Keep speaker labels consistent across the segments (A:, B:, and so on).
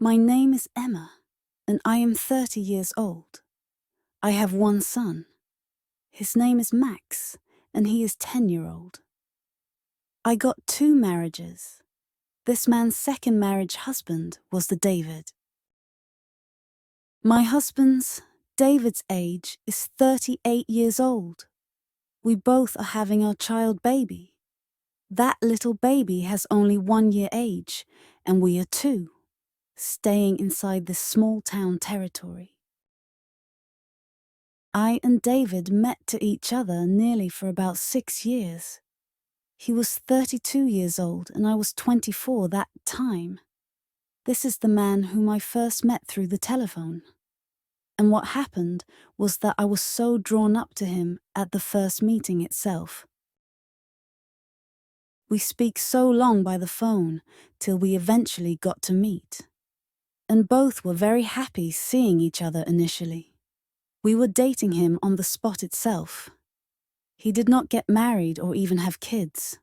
A: My name is Emma, and I am 30 years old. I have one son. His name is Max, and he is 10-year-old. I got 2 marriages. This man's second marriage husband was the David. My husband's, David's age is 38 years old. We both are having our child baby. That little baby has only 1 year age, and we are 2, staying inside this small town territory. I and David met to each other nearly for about 6 years. He was 32 years old and I was 24 that time. This is the man whom I first met through the telephone. And what happened was that I was so drawn up to him at the first meeting itself. We speak so long by the phone till we eventually got to meet. And both were very happy seeing each other initially. We were dating him on the spot itself. He did not get married or even have kids.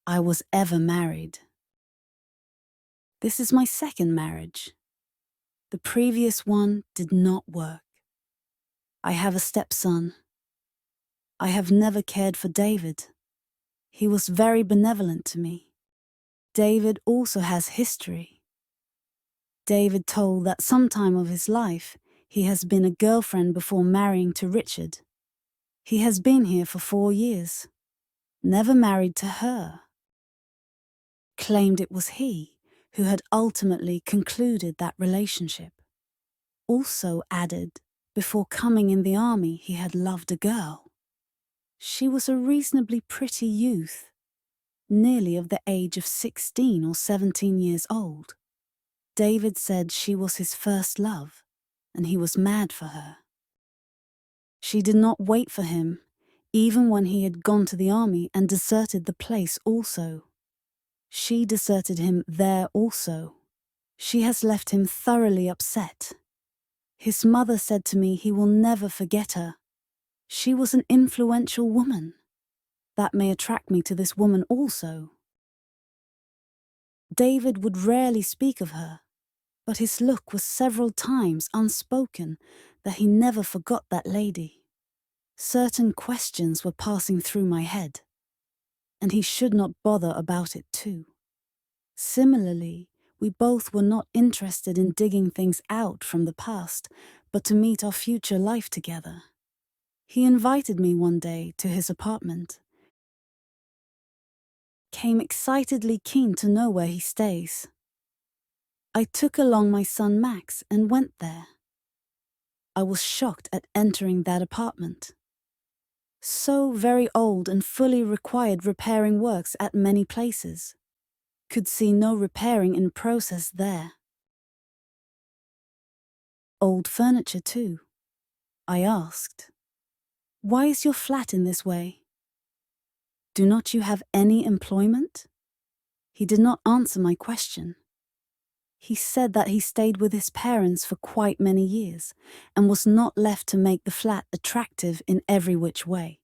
A: I was ever married. This is my second marriage. The previous one did not work. I have a stepson. I have never cared for David. He was very benevolent to me. David also has history. David told that sometime of his life he has been a girlfriend before marrying to Richard. He has been here for 4 years. Never married to her. Claimed it was he who had ultimately concluded that relationship. Also added, before coming in the army he had loved a girl. She was a reasonably pretty youth, nearly of the age of 16 or 17 years old. David said she was his first love, and he was mad for her. She did not wait for him, even when he had gone to the army and deserted the place also. She deserted him there also. She has left him thoroughly upset. His mother said to me he will never forget her. She was an influential woman. That may attract me to this woman also. David would rarely speak of her, but his look was several times unspoken that he never forgot that lady. Certain questions were passing through my head, and he should not bother about it too. Similarly, we both were not interested in digging things out from the past, but to meet our future life together. He invited me one day to his apartment. Came excitedly keen to know where he stays. I took along my son Max and went there. I was shocked at entering that apartment. So very old and fully required repairing works at many places. Could see no repairing in process there. Old furniture too. I asked, "Why is your flat in this way? Do not you have any employment?" He did not answer my question. He said that he stayed with his parents for quite many years and was not left to make the flat attractive in every which way.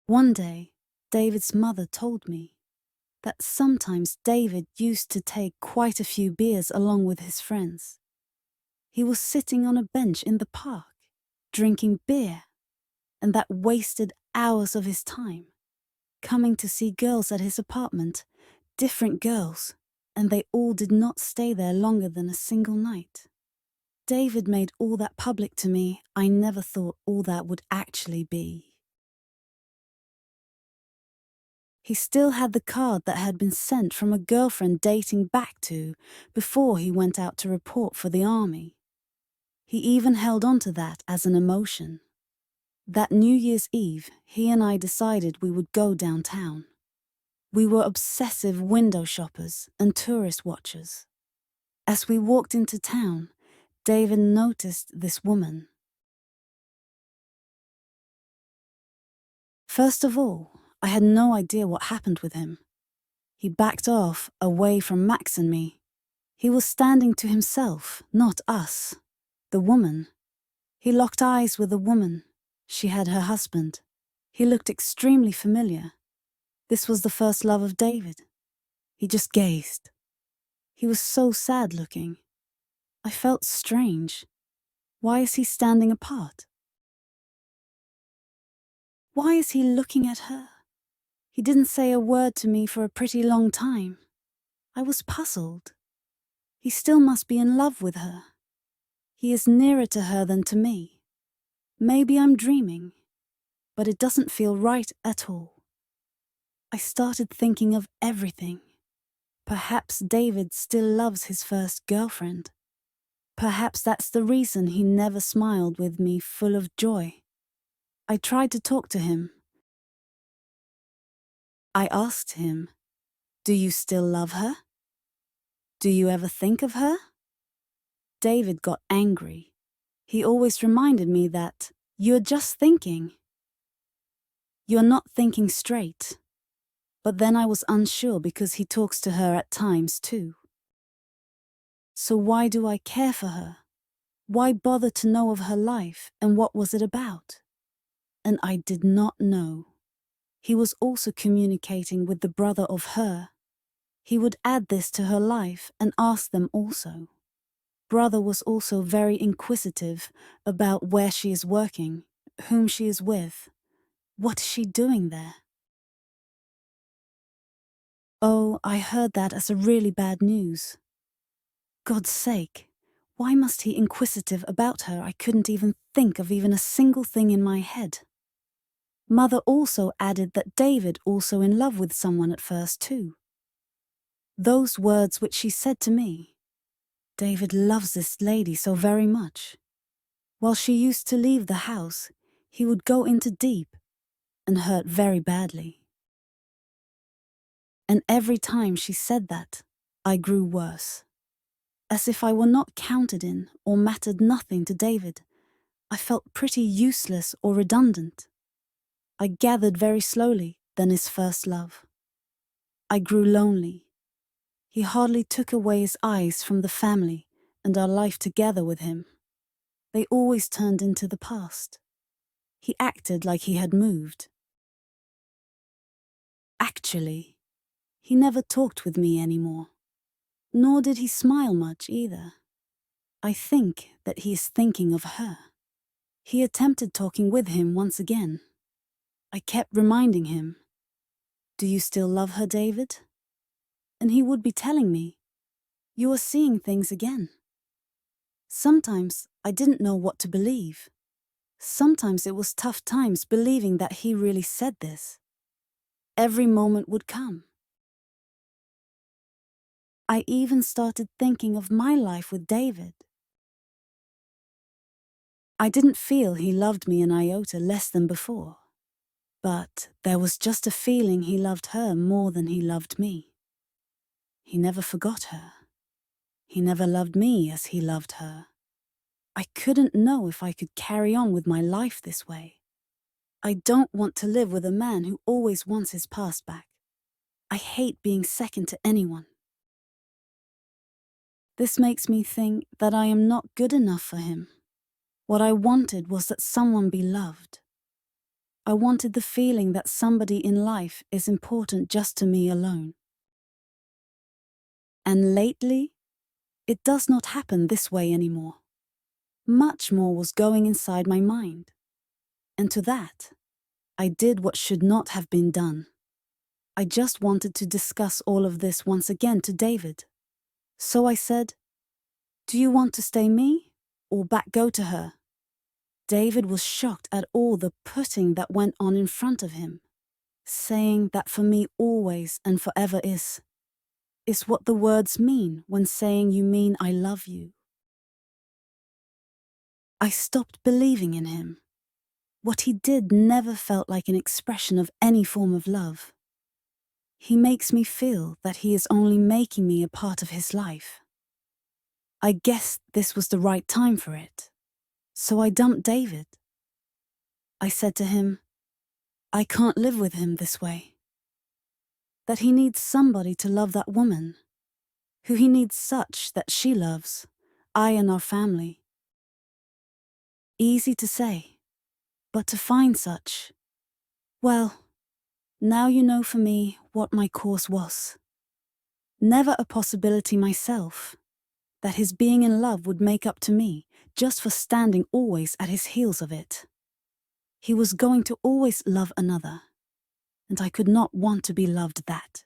A: One day, David's mother told me that sometimes David used to take quite a few beers along with his friends. He was sitting on a bench in the park, drinking beer, and that wasted hours of his time, coming to see girls at his apartment, different girls, and they all did not stay there longer than a single night. David made all that public to me. I never thought all that would actually be. He still had the card that had been sent from a girlfriend dating back to before he went out to report for the army. He even held on to that as an emotion. That New Year's Eve, he and I decided we would go downtown. We were obsessive window shoppers and tourist watchers. As we walked into town, David noticed this woman. First of all, I had no idea what happened with him. He backed off, away from Max and me. He was standing to himself, not us. The woman. He locked eyes with the woman. She had her husband. He looked extremely familiar. This was the first love of David. He just gazed. He was so sad looking. I felt strange. Why is he standing apart? Why is he looking at her? He didn't say a word to me for a pretty long time. I was puzzled. He still must be in love with her. He is nearer to her than to me. Maybe I'm dreaming, but it doesn't feel right at all. I started thinking of everything. Perhaps David still loves his first girlfriend. Perhaps that's the reason he never smiled with me full of joy. I tried to talk to him. I asked him, "Do you still love her? Do you ever think of her?" David got angry. He always reminded me that, "You're just thinking. You're not thinking straight." But then I was unsure because he talks to her at times too. So why do I care for her? Why bother to know of her life and what was it about? And I did not know. He was also communicating with the brother of her. He would add this to her life and ask them also. Brother was also very inquisitive about where she is working, whom she is with. What is she doing there? Oh, I heard that as a really bad news. God's sake, why must he inquisitive about her? I couldn't even think of even a single thing in my head. Mother also added that David also in love with someone at first too. Those words which she said to me. David loves this lady so very much. While she used to leave the house, he would go into deep and hurt very badly. And every time she said that, I grew worse. As if I were not counted in or mattered nothing to David, I felt pretty useless or redundant. I gathered very slowly than his first love. I grew lonely. He hardly took away his eyes from the family and our life together with him. They always turned into the past. He acted like he had moved. Actually, he never talked with me anymore. Nor did he smile much either. I think that he is thinking of her. He attempted talking with him once again. I kept reminding him, "Do you still love her, David?" And he would be telling me, "You are seeing things again." Sometimes I didn't know what to believe. Sometimes it was tough times believing that he really said this. Every moment would come. I even started thinking of my life with David. I didn't feel he loved me an iota less than before. But there was just a feeling he loved her more than he loved me. He never forgot her. He never loved me as he loved her. I couldn't know if I could carry on with my life this way. I don't want to live with a man who always wants his past back. I hate being second to anyone. This makes me think that I am not good enough for him. What I wanted was that someone be loved. I wanted the feeling that somebody in life is important just to me alone. And lately, it does not happen this way anymore. Much more was going inside my mind. And to that, I did what should not have been done. I just wanted to discuss all of this once again to David. So I said, "Do you want to stay me or back go to her?" David was shocked at all the putting that went on in front of him, saying that for me always and forever is what the words mean when saying you mean I love you. I stopped believing in him. What he did never felt like an expression of any form of love. He makes me feel that he is only making me a part of his life. I guessed this was the right time for it. So I dumped David. I said to him, I can't live with him this way. That he needs somebody to love that woman, who he needs such that she loves, I and our family. Easy to say, but to find such, well, now you know for me what my course was. Never a possibility myself. That his being in love would make up to me, just for standing always at his heels of it. He was going to always love another, and I could not want to be loved that.